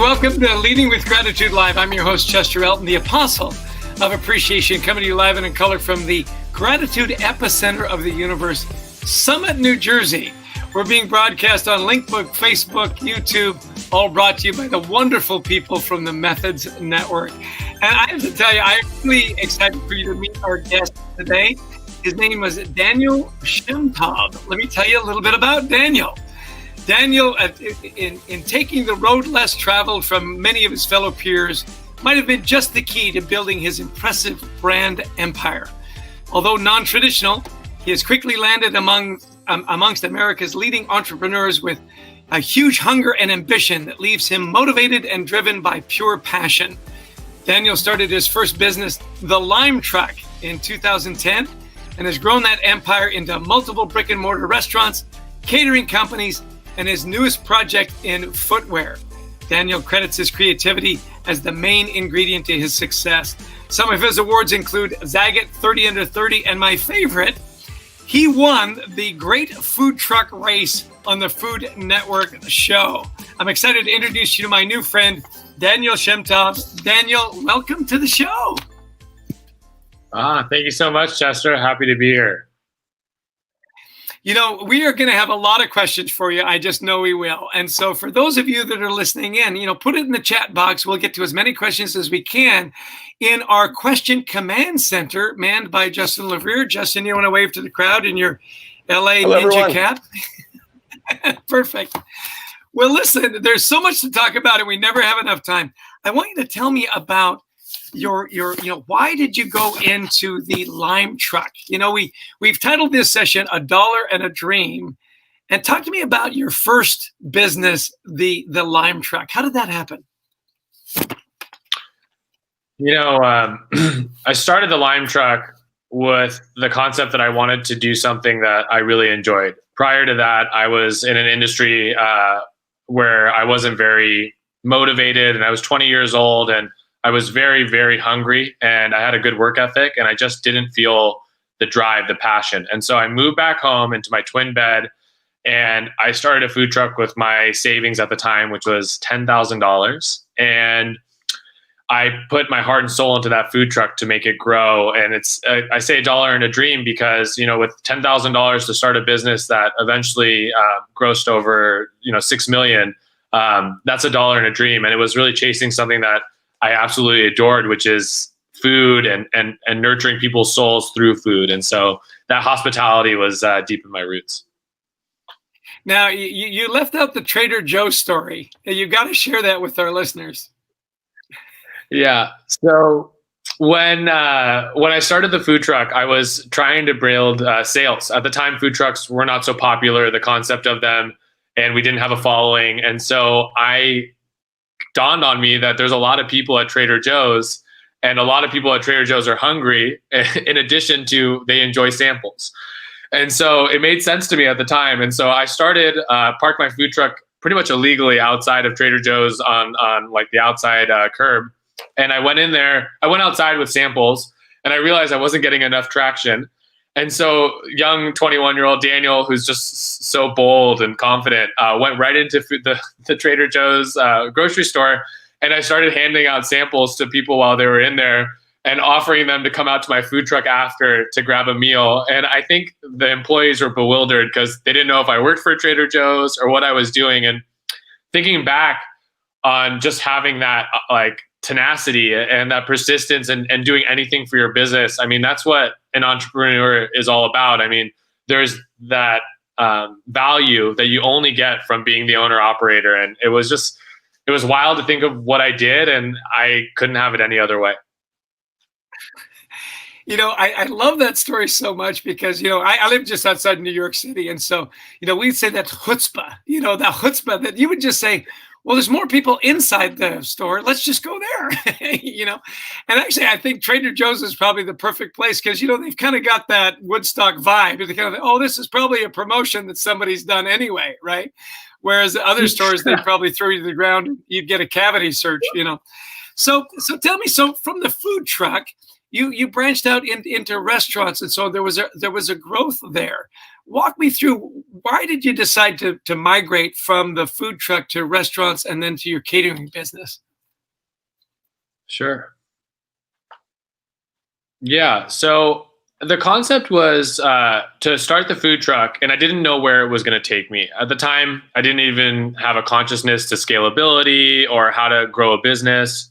Welcome to Leading with Gratitude Live. I'm your host, Chester Elton, the apostle of appreciation, coming to you live and in color from the gratitude epicenter of the universe, Summit, New Jersey. We're being broadcast on Linkbook, Facebook, YouTube, all brought to you by the wonderful people from the Methods Network. And I have to tell you, I'm really excited for you to meet our guest today. His name was Daniel Shemtob. Let me tell you a little bit about Daniel. Daniel, in taking the road less traveled from many of his fellow peers, might have been just the key to building his impressive brand empire. Although non-traditional, he has quickly landed amongst America's leading entrepreneurs with a huge hunger and ambition that leaves him motivated and driven by pure passion. Daniel started his first business, The Lime Truck, in 2010, and has grown that empire into multiple brick and mortar restaurants, catering companies, and his newest project in footwear. Daniel credits his creativity as the main ingredient to his success. Some of his awards include Zagat 30 Under 30, and my favorite, he won the Great Food Truck Race on the Food Network show. I'm excited to introduce you to my new friend, Daniel Shemtob. Daniel, welcome to the show. Thank you so much, Chester. Happy to be here. You know, we are going to have a lot of questions for you. I just know we will. And so for those of you that are listening in, put it in the chat box. We'll get to as many questions as we can in our question command center manned by Justin LeVere. Justin, you want to wave to the crowd in your LA Hello, Ninja everyone. cap? Perfect. Well, listen, there's so much to talk about and we never have enough time. I want you to tell me about your why did you go into the Lime Truck? We've titled this session $1 and a Dream, and talk to me about your first business, the Lime Truck. How did that happen? I started the Lime Truck with the concept that I wanted to do something that I really enjoyed. Prior to that, I was in an industry where I wasn't very motivated, and I was 20 years old, and I was very, very hungry, and I had a good work ethic, and I just didn't feel the drive, the passion. And so I moved back home into my twin bed, and I started a food truck with my savings at the time, which was $10,000. And I put my heart and soul into that food truck to make it grow. And it's, I say $1 and a dream because, with $10,000 to start a business that eventually grossed over, $6 million, that's $1 and a dream. And it was really chasing something that I absolutely adored, which is food and nurturing people's souls through food. And so that hospitality was deep in my roots. Now, you left out the Trader Joe's story. You got to share that with our listeners. Yeah. So when I started the food truck, I was trying to build sales. At the time, food trucks were not so popular, the concept of them, and we didn't have a following. And so dawned on me that there's a lot of people at Trader Joe's, and a lot of people at Trader Joe's are hungry in addition to they enjoy samples. And so it made sense to me at the time. And so I started, parked my food truck pretty much illegally outside of Trader Joe's on like the outside curb. And I went in there, I went outside with samples, and I realized I wasn't getting enough traction. And so young 21-year-old Daniel, who's just so bold and confident, went right into the Trader Joe's grocery store. And I started handing out samples to people while they were in there, and offering them to come out to my food truck after to grab a meal. And I think the employees were bewildered because they didn't know if I worked for Trader Joe's or what I was doing. And thinking back on just having that like tenacity and that persistence and doing anything for your business. I mean, that's what an entrepreneur is all about. I mean, there's that value that you only get from being the owner operator. And it was wild to think of what I did, and I couldn't have it any other way. I love that story so much because, I live just outside New York City. And so, we'd say that chutzpah, that chutzpah that you would just say, well, there's more people inside the store. Let's just go there, And actually, I think Trader Joe's is probably the perfect place because, they've kind of got that Woodstock vibe. They kind of, oh, this is probably a promotion that somebody's done anyway, right? Whereas the other stores, they'd probably throw you to the ground and you'd get a cavity search, So tell me, so from the food truck, you branched out into restaurants, and so there was a growth there. Walk me through, why did you decide to migrate from the food truck to restaurants and then to your catering business? Sure. Yeah. So the concept was to start the food truck, and I didn't know where it was going to take me. At the time, I didn't even have a consciousness to scalability or how to grow a business.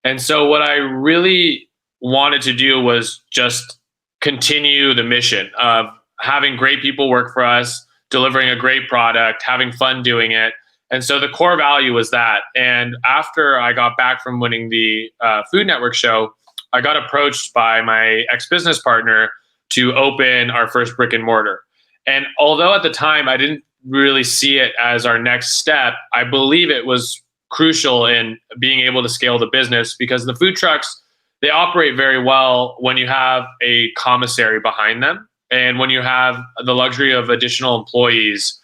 And so what I really wanted to do was just continue the mission of having great people work for us, delivering a great product, having fun doing it. And so the core value was that. And after I got back from winning the Food Network show, I got approached by my ex-business partner to open our first brick and mortar. And although at the time I didn't really see it as our next step, I believe it was crucial in being able to scale the business because the food trucks, they operate very well when you have a commissary behind them and when you have the luxury of additional employees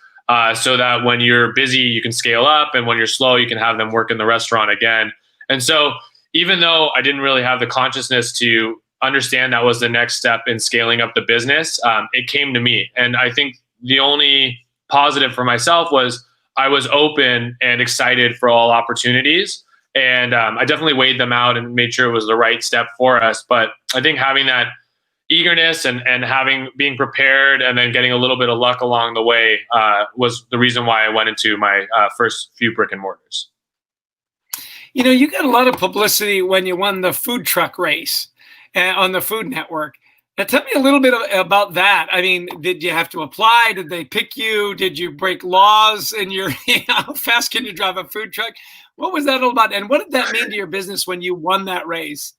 so that when you're busy, you can scale up, and when you're slow, you can have them work in the restaurant again. And so even though I didn't really have the consciousness to understand that was the next step in scaling up the business, it came to me. And I think the only positive for myself was I was open and excited for all opportunities. And I definitely weighed them out and made sure it was the right step for us. But I think having that eagerness and being prepared and then getting a little bit of luck along the way was the reason why I went into my first few brick and mortars. You got a lot of publicity when you won the food truck race on the Food Network. Now, tell me a little bit about that. I mean, did you have to apply? Did they pick you? Did you break laws? And how fast can you drive a food truck? What was that all about? And what did that mean to your business when you won that race?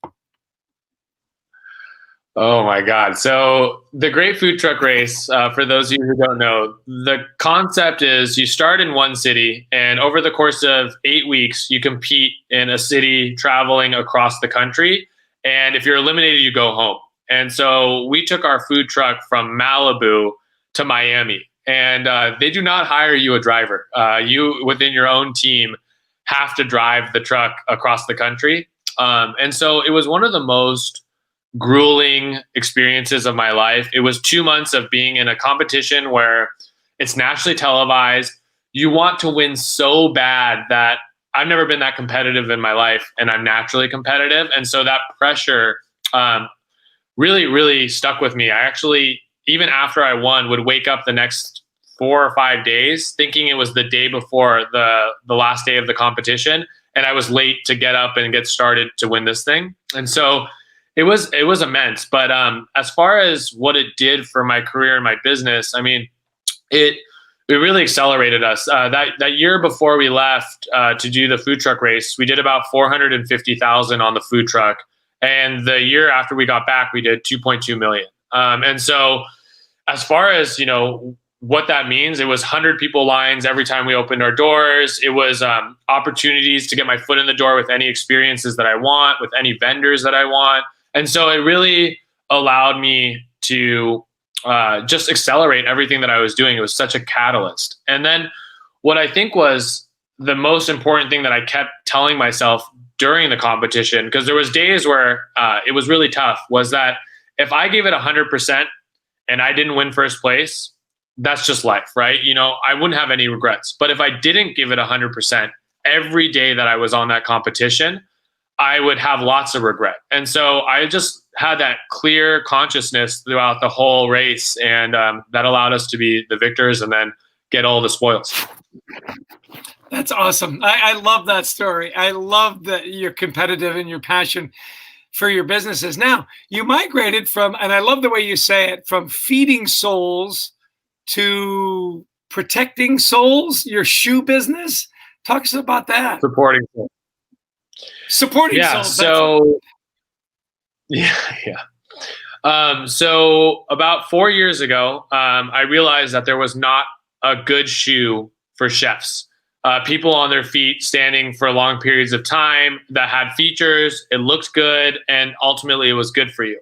Oh my God. So the Great Food Truck Race, for those of you who don't know, the concept is you start in one city, and over the course of 8 weeks, you compete in a city traveling across the country. And if you're eliminated, you go home. And so we took our food truck from Malibu to Miami, and they do not hire you a driver. You, within your own team, have to drive the truck across the country. And so it was one of the most grueling experiences of my life. It was 2 months of being in a competition where it's nationally televised. You want to win so bad that I've never been that competitive in my life, and I'm naturally competitive. And so that pressure really, really stuck with me. I actually, even after I won, would wake up the next 4 or 5 days thinking it was the day before the last day of the competition, and I was late to get up and get started to win this thing. And so it was immense. But as far as what it did for my career and my business, I mean, it really accelerated us. That year before we left to do the food truck race, we did about 450,000 on the food truck. And the year after we got back, we did 2.2 million. And so as far as, what that means, it was 100 people lines every time we opened our doors. It was opportunities to get my foot in the door with any experiences that I want, with any vendors that I want. And so it really allowed me to just accelerate everything that I was doing. It was such a catalyst. And then what I think was the most important thing that I kept telling myself during the competition, because there was days where it was really tough, was that if I gave it 100% and I didn't win first place, that's just life, right? I wouldn't have any regrets. But if I didn't give it 100% every day that I was on that competition, I would have lots of regret. And so I just had that clear consciousness throughout the whole race. And that allowed us to be the victors and then get all the spoils. That's awesome. I love that story. I love that you're competitive and your passion for your businesses. Now, you migrated from, and I love the way you say it, from feeding souls to protecting souls, your shoe business. Talk to us about that. Supporting souls. So so about 4 years ago, I realized that there was not a good shoe for chefs. People on their feet standing for long periods of time that had features, it looked good, and ultimately it was good for you.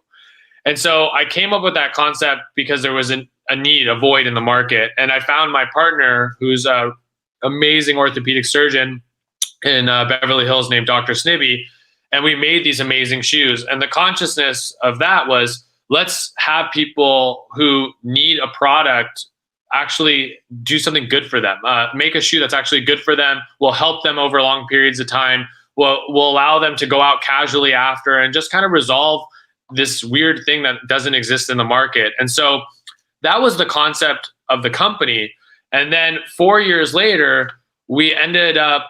And so I came up with that concept because there was a need, a void in the market. And I found my partner, who's an amazing orthopedic surgeon in Beverly Hills named Dr. Snibbs, and we made these amazing shoes. And the consciousness of that was, let's have people who need a product actually do something good for them. Make a shoe that's actually good for them, will help them over long periods of time, will allow them to go out casually after and just kind of resolve this weird thing that doesn't exist in the market. And so that was the concept of the company. And then 4 years later, we ended up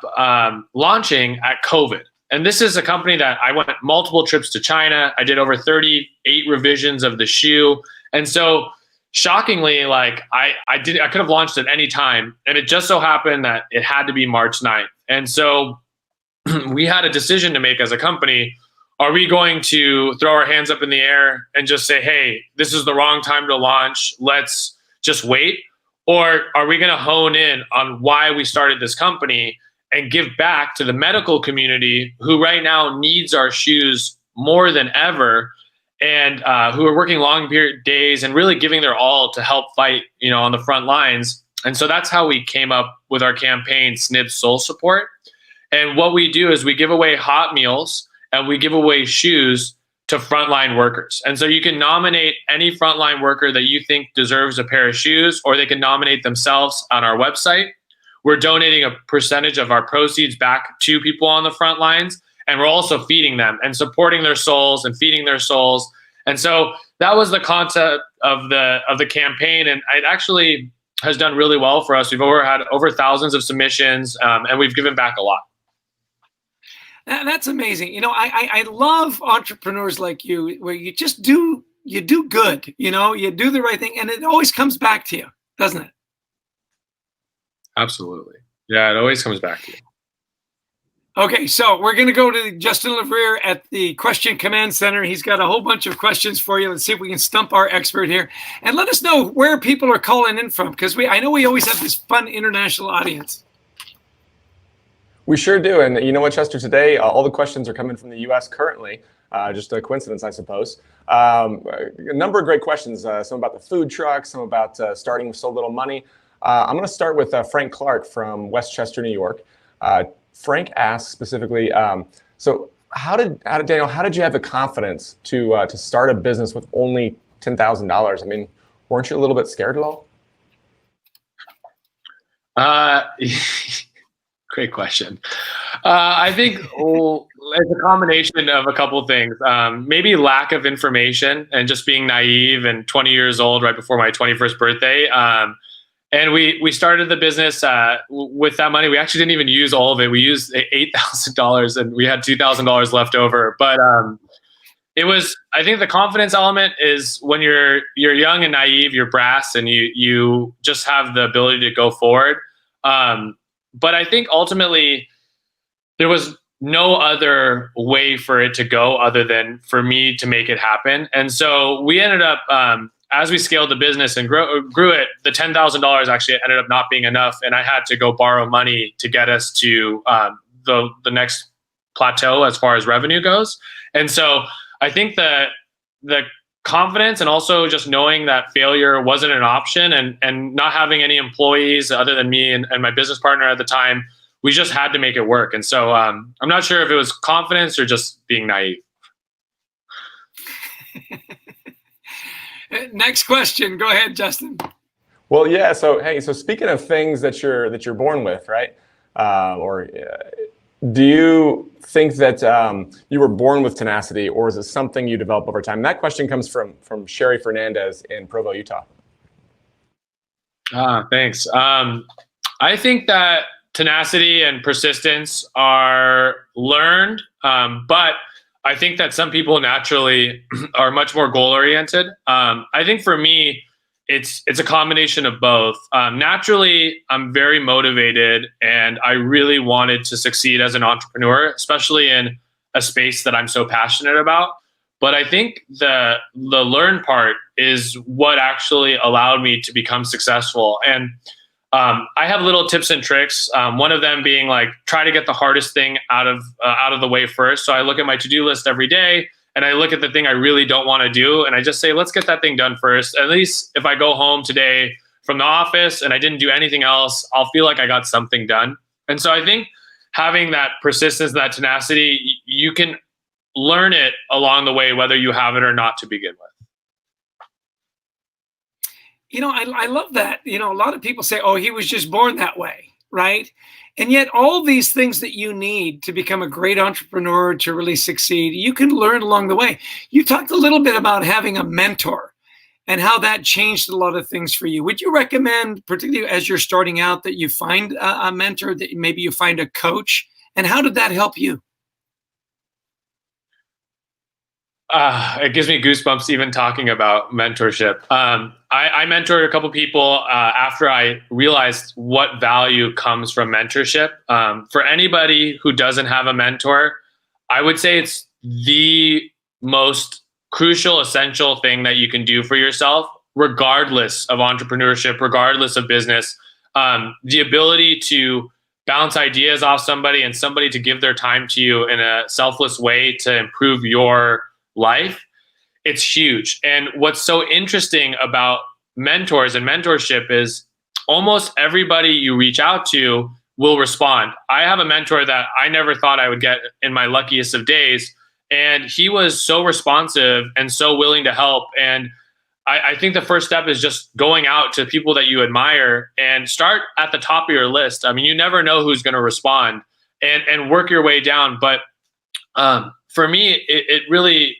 launching at COVID. And this is a company that I went multiple trips to China. I did over 38 revisions of the shoe. And so shockingly, like I could have launched at any time. And it just so happened that it had to be March 9th. And so we had a decision to make as a company. Are we going to throw our hands up in the air and just say, hey, this is the wrong time to launch, let's just wait? Or are we going to hone in on why we started this company and give back to the medical community who right now needs our shoes more than ever, and who are working long period days and really giving their all to help fight, on the front lines. And so that's how we came up with our campaign, Snibbs Soul Support. And what we do is we give away hot meals and we give away shoes to frontline workers. And so you can nominate any frontline worker that you think deserves a pair of shoes, or they can nominate themselves on our website. We're donating a percentage of our proceeds back to people on the front lines, and we're also feeding them and supporting their souls and feeding their souls. And so that was the concept of the campaign, and it actually has done really well for us. We've had over thousands of submissions, and we've given back a lot. That's amazing. I love entrepreneurs like you, where you just do good, you do the right thing, and it always comes back to you, doesn't it? Absolutely. Yeah, it always comes back to you. Okay, so we're going to go to Justin Levere at the Question Command Center. He's got a whole bunch of questions for you. Let's see if we can stump our expert here. And let us know where people are calling in from, because I know we always have this fun international audience. We sure do. And you know what, Chester, today all the questions are coming from the U.S. currently. Just a coincidence, I suppose. A number of great questions, some about the food truck, some about starting with so little money. I'm going to start with Frank Clark from Westchester, New York. Frank asks specifically, so Daniel, how did you have the confidence to start a business with only $10,000? I mean, weren't you a little bit scared at all? Great question. I think it's a combination of a couple of things. Maybe lack of information and just being naive and 20 years old right before my 21st birthday. And we started the business with that money. We actually didn't even use all of it. We used $8,000 and we had $2,000 left over. But it was, I think the confidence element is when you're young and naive, you're brass, and you just have the ability to go forward. But I think ultimately there was no other way for it to go other than for me to make it happen. And so we ended up, as we scaled the business and grew it, the $10,000 actually ended up not being enough. And I had to go borrow money to get us to the next plateau as far as revenue goes. And so I think that the confidence and also just knowing that failure wasn't an option, and not having any employees other than me and my business partner at the time, we just had to make it work. And so I'm not sure if it was confidence or just being naive. Next question. Go ahead, Justin. Well, yeah. So, hey, so speaking of things that you're born with, right? Do you think that you were born with tenacity, or is it something you develop over time? And that question comes from Sherry Fernandez in Provo, Utah. Thanks. I think that tenacity and persistence are learned, but I think that some people naturally are much more goal oriented. I think for me, it's a combination of both. Naturally, I'm very motivated, and I really wanted to succeed as an entrepreneur, especially in a space that I'm so passionate about. But I think the learn part is what actually allowed me to become successful. And I have little tips and tricks. One of them being like, try to get the hardest thing out of the way first. So I look at my to-do list every day, and I look at the thing I really don't want to do, and I just say, let's get that thing done first. At least if I go home today from the office and I didn't do anything else, I'll feel like I got something done. And so I think having that persistence, that tenacity, you can learn it along the way, whether you have it or not to begin with. I love that. A lot of people say, oh, he was just born that way, right? And yet all these things that you need to become a great entrepreneur, to really succeed, you can learn along the way. You talked a little bit about having a mentor and how that changed a lot of things for you. Would you recommend, particularly as you're starting out, that you find a mentor, that maybe you find a coach? And how did that help you? It gives me goosebumps even talking about mentorship. I mentored a couple people after I realized what value comes from mentorship. For anybody who doesn't have a mentor, I would say it's the most crucial, essential thing that you can do for yourself, regardless of entrepreneurship, regardless of business. The ability to bounce ideas off somebody and somebody to give their time to you in a selfless way to improve your life, it's huge. And what's so interesting about mentors and mentorship is almost everybody you reach out to will respond. I have a mentor that I never thought I would get in my luckiest of days, and he was so responsive and so willing to help. And I think the first step is just going out to people that you admire and start at the top of your list. I mean, you never know who's going to respond, and work your way down. But for me, it really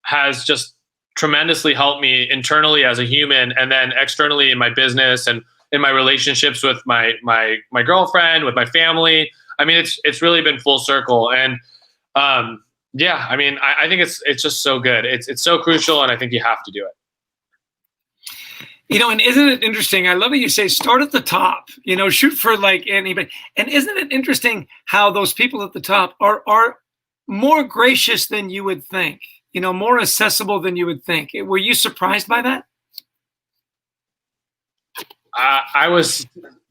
has just tremendously helped me internally as a human, and then externally in my business and in my relationships with my girlfriend, with my family. I mean, it's really been full circle. And yeah, I mean, I think it's just so good. It's so crucial, and I think you have to do it. And isn't it interesting? I love that you say start at the top, shoot for like anybody. And isn't it interesting how those people at the top are more gracious than you would think? More accessible than you would think. Were you surprised by that? I was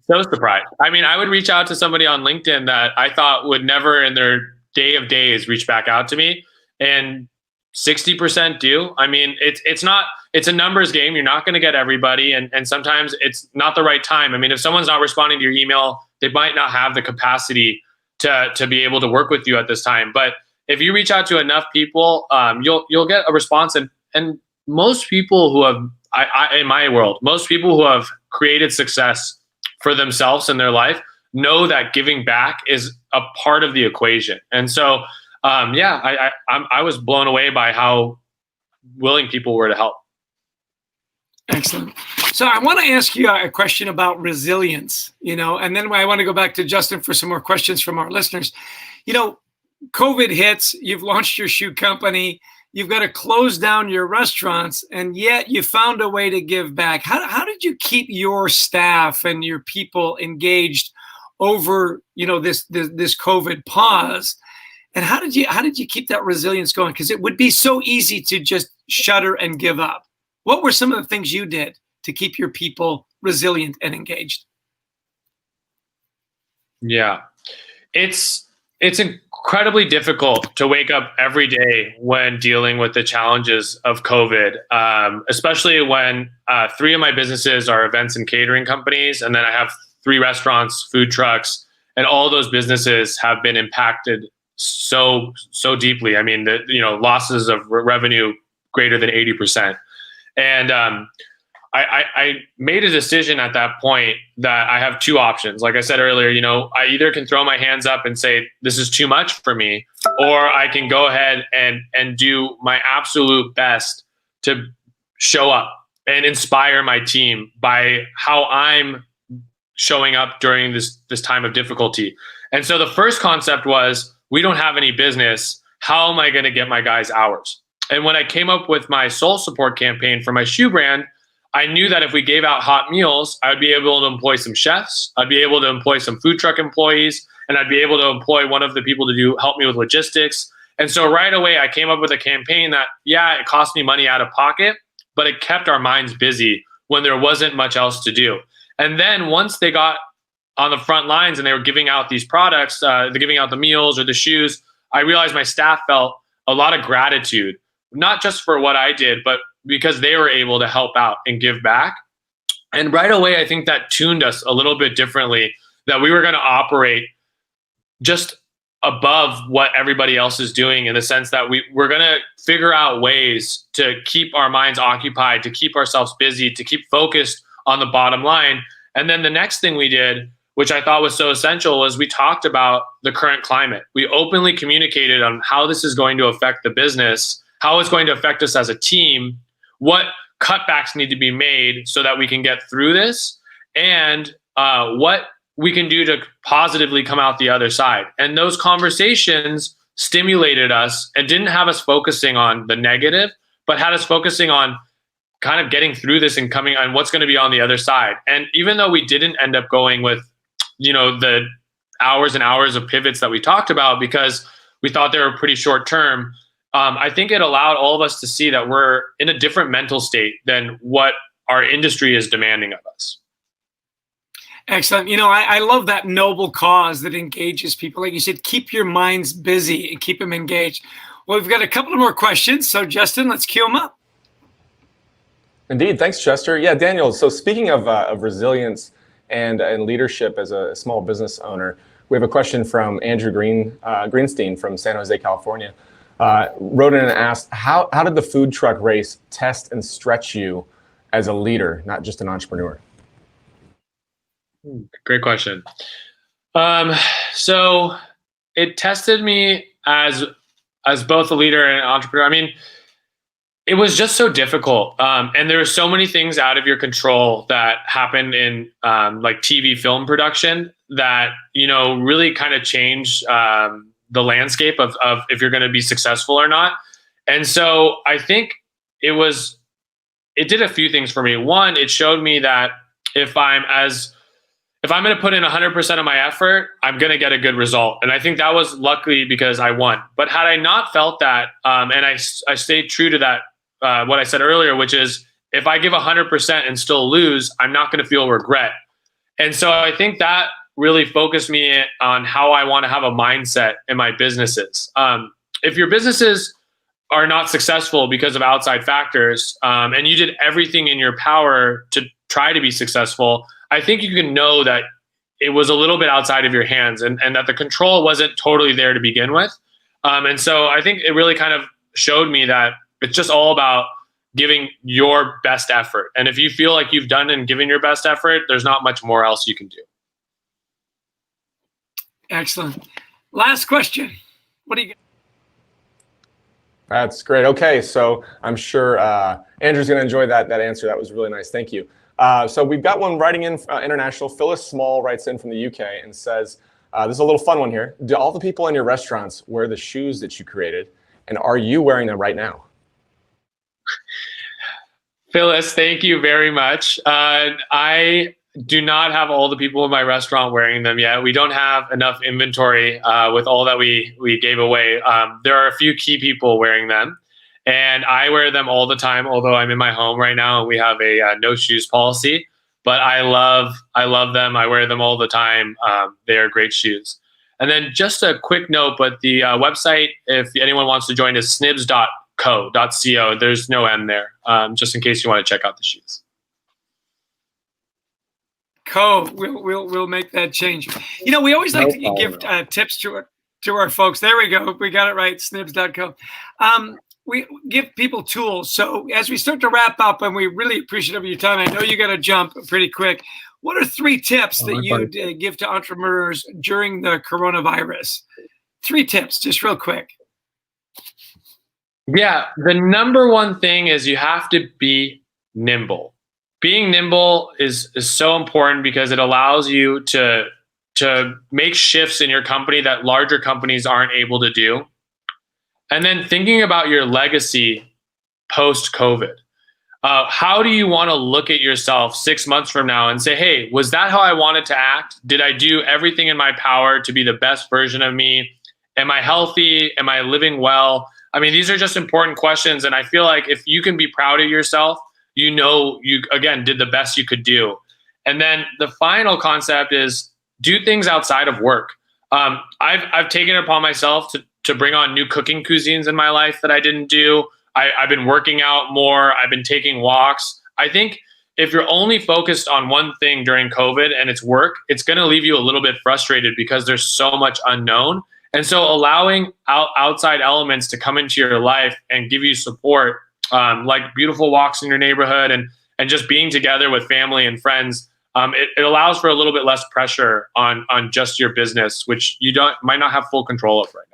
so surprised. I mean, I would reach out to somebody on LinkedIn that I thought would never in their day of days reach back out to me, and 60% do. I mean, it's a numbers game. You're not going to get everybody, and sometimes it's not the right time. I mean, if someone's not responding to your email, they might not have the capacity to be able to work with you at this time. But if you reach out to enough people, you'll get a response. And most people who have, in my world, most people who have created success for themselves in their life know that giving back is a part of the equation. And so, yeah, I was blown away by how willing people were to help. Excellent. So I want to ask you a question about resilience, and then I want to go back to Justin for some more questions from our listeners. COVID hits, you've launched your shoe company, you've got to close down your restaurants, and yet you found a way to give back. How did you keep your staff and your people engaged over, this COVID pause? And how did you keep that resilience going? Because it would be so easy to just shutter and give up. What were some of the things you did to keep your people resilient and engaged? Yeah, it's incredibly difficult to wake up every day when dealing with the challenges of COVID, especially when 3 of my businesses are events and catering companies, and then I have 3 restaurants, food trucks, and all those businesses have been impacted so deeply. I mean, losses of revenue greater than 80%. And I made a decision at that point that I have two options. Like I said earlier, I either can throw my hands up and say, this is too much for me, or I can go ahead and do my absolute best to show up and inspire my team by how I'm showing up during this time of difficulty. And so the first concept was, we don't have any business. How am I going to get my guys hours? And when I came up with my soul support campaign for my shoe brand, I knew that if we gave out hot meals, I would be able to employ some chefs. I'd be able to employ some food truck employees, and I'd be able to employ one of the people to help me with logistics. And so right away, I came up with a campaign that, it cost me money out of pocket, but it kept our minds busy when there wasn't much else to do. And then once they got on the front lines and they were giving out these products, they're giving out the meals or the shoes, I realized my staff felt a lot of gratitude, not just for what I did, but because they were able to help out and give back. And right away, I think that tuned us a little bit differently, that we were going to operate just above what everybody else is doing, in the sense that we're going to figure out ways to keep our minds occupied, to keep ourselves busy, to keep focused on the bottom line. And then the next thing we did, which I thought was so essential, was we talked about the current climate. We openly communicated on how this is going to affect the business, how it's going to affect us as a team, what cutbacks need to be made so that we can get through this, and what we can do to positively come out the other side. And those conversations stimulated us and didn't have us focusing on the negative, but had us focusing on kind of getting through this and coming on what's going to be on the other side. And even though we didn't end up going with, the hours and hours of pivots that we talked about, because we thought they were pretty short term, I think it allowed all of us to see that we're in a different mental state than what our industry is demanding of us. Excellent. I love that noble cause that engages people. Like you said, keep your minds busy and keep them engaged. Well, we've got a couple of more questions. So Justin, let's cue them up. Indeed. Thanks, Chester. Yeah, Daniel. So speaking of resilience and leadership as a small business owner, we have a question from Andrew Greenstein from San Jose, California. Wrote in and asked, how did the food truck race test and stretch you as a leader, not just an entrepreneur? Great question. So it tested me as both a leader and an entrepreneur. I mean, it was just so difficult. And there were so many things out of your control that happened in like TV film production that, really kind of changed the landscape of if you're going to be successful or not. And so I think it did a few things for me. One, it showed me that if I'm going to put in 100% of my effort, I'm going to get a good result. And I think that was luckily because I won. But had I not felt that, and I stayed true to that, what I said earlier, which is if I give 100% and still lose, I'm not going to feel regret. And so I think that really focused me on how I want to have a mindset in my businesses. If your businesses are not successful because of outside factors, and you did everything in your power to try to be successful, I think you can know that it was a little bit outside of your hands and that the control wasn't totally there to begin with. And so I think it really kind of showed me that it's just all about giving your best effort. And if you feel like you've done and given your best effort, there's not much more else you can do. Excellent. Last question. What do you got? That's great. Okay, so I'm sure Andrew's going to enjoy that answer. That was really nice. Thank you. So we've got one writing in international. Phyllis Small writes in from the UK and says, this is a little fun one here. Do all the people in your restaurants wear the shoes that you created? And are you wearing them right now? Phyllis, thank you very much. I do not have all the people in my restaurant wearing them yet. We don't have enough inventory with all that we gave away. There are a few key people wearing them, and I wear them all the time, although I'm in my home right now and we have a no shoes policy. But I love them. I wear them all the time. They are great shoes. And then just a quick note, but the website, if anyone wants to join, is snibbs.co. There's no M there, just in case you want to check out the shoes. We'll make that change. We always like to give tips to our folks. There we go. We got it right. Snibbs.co. we give people tools. So as we start to wrap up, and we really appreciate your time, I know you got to jump pretty quick. What are 3 tips that you'd give to entrepreneurs during the coronavirus? 3 tips, just real quick. Yeah, the number one thing is you have to be nimble. Being nimble is so important because it allows you to make shifts in your company that larger companies aren't able to do. And then thinking about your legacy post-COVID. How do you want to look at yourself 6 months from now and say, hey, was that how I wanted to act? Did I do everything in my power to be the best version of me? Am I healthy? Am I living well? I mean, these are just important questions. And I feel like if you can be proud of yourself, you know, you, again, did the best you could do. And then the final concept is do things outside of work. I've taken it upon myself to bring on new cooking cuisines in my life that I didn't do. I've been working out more. I've been taking walks. I think if you're only focused on one thing during COVID and it's work, it's going to leave you a little bit frustrated because there's so much unknown. And so allowing outside elements to come into your life and give you support, like beautiful walks in your neighborhood and just being together with family and friends, it allows for a little bit less pressure on just your business, which you might not have full control of right now.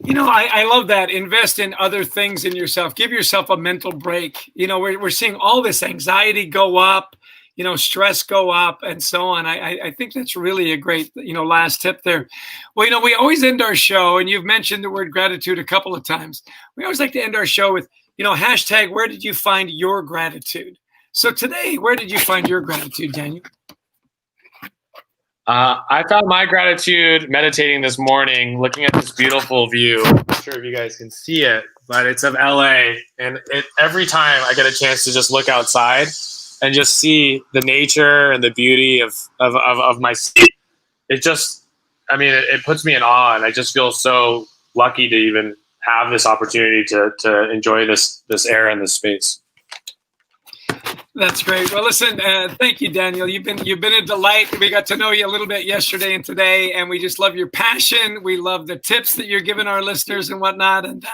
You know, I love that. Invest in other things in yourself. Give yourself a mental break. You know, we're seeing all this anxiety go up, you know, stress go up and so on. I think that's really a great, you know, last tip there. Well, you know, we always end our show, and you've mentioned the word gratitude a couple of times. We always like to end our show with, you know, hashtag, where did you find your gratitude? So today, where did you find your gratitude, Daniel? I found my gratitude meditating this morning, looking at this beautiful view. I'm not sure if you guys can see it, but it's of LA. And every time I get a chance to just look outside and just see the nature and the beauty of my city, it just, I mean, it puts me in awe. And I just feel so lucky to even have this opportunity to enjoy this air and this space. That's great. Well, listen, thank you, Daniel. You've been a delight. We got to know you a little bit yesterday and today, and we just love your passion. We love the tips that you're giving our listeners and whatnot. And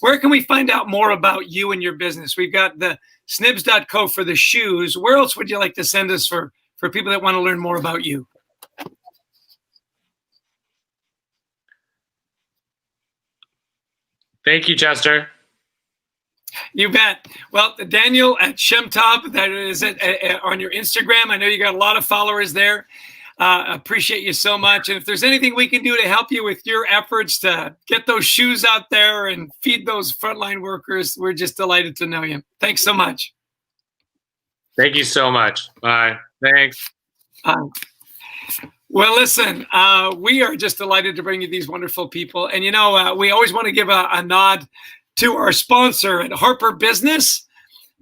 where can we find out more about you and your business? We've got the Snibbs.co for the shoes. Where else would you like to send us for people that want to learn more about you? Thank you, Chester. You bet. Well, Daniel at Shemtob, that is it on your Instagram. I know you got a lot of followers there. Appreciate you so much. And if there's anything we can do to help you with your efforts to get those shoes out there and feed those frontline workers, we're just delighted to know you. Thanks so much. Thank you so much. Bye. Thanks. Well, listen, we are just delighted to bring you these wonderful people. And, you know, we always want to give a nod to our sponsor at Harper Business.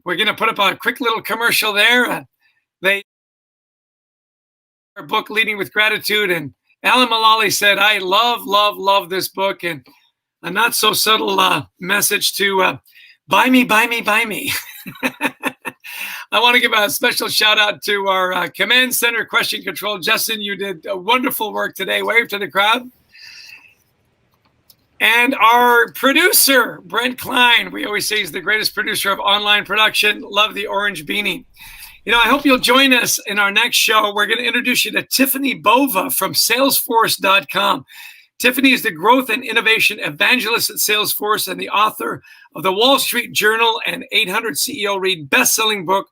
We're going to put up a quick little commercial there. They our book, Leading with Gratitude, and Alan Mullally said, I love this book, and a not so subtle message to buy me. I want to give a special shout out to our Command Center Question Control. Justin, you did wonderful work today. Wave to the crowd. And our producer, Brent Klein, we always say he's the greatest producer of online production. Love the orange beanie. You know, I hope you'll join us in our next show. We're going to introduce you to Tiffany Bova from Salesforce.com. Tiffany is the growth and innovation evangelist at Salesforce and the author of the Wall Street Journal and 800 CEO Read best-selling book,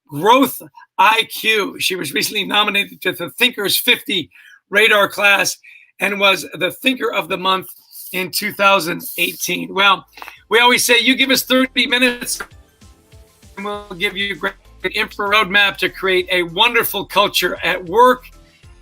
Growth IQ. She was recently nominated to the Thinkers 50 Radar class and was the Thinker of the Month in 2018. Well, we always say you give us 30 minutes and we'll give you a great info roadmap to create a wonderful culture at work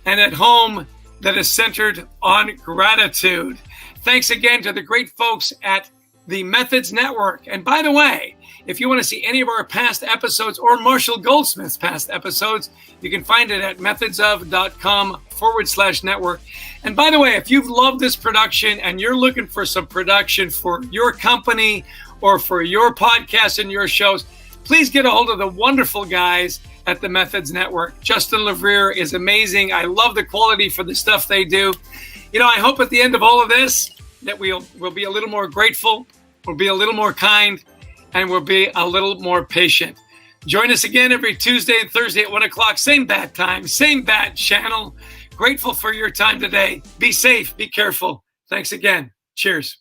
and at home that is centered on gratitude. Thanks again to the great folks at the Methods Network. And by the way, if you want to see any of our past episodes or Marshall Goldsmith's past episodes, you can find it at methodsof.com/network. And by the way, if you've loved this production and you're looking for some production for your company or for your podcast and your shows, please get a hold of the wonderful guys at the Methods Network. Justin Levere is amazing. I love the quality for the stuff they do. You know, I hope at the end of all of this, that we'll be a little more grateful, we'll be a little more kind, and we'll be a little more patient. Join us again every Tuesday and Thursday at 1 o'clock, same bat time, same bat channel. Grateful for your time today. Be safe, be careful. Thanks again. Cheers.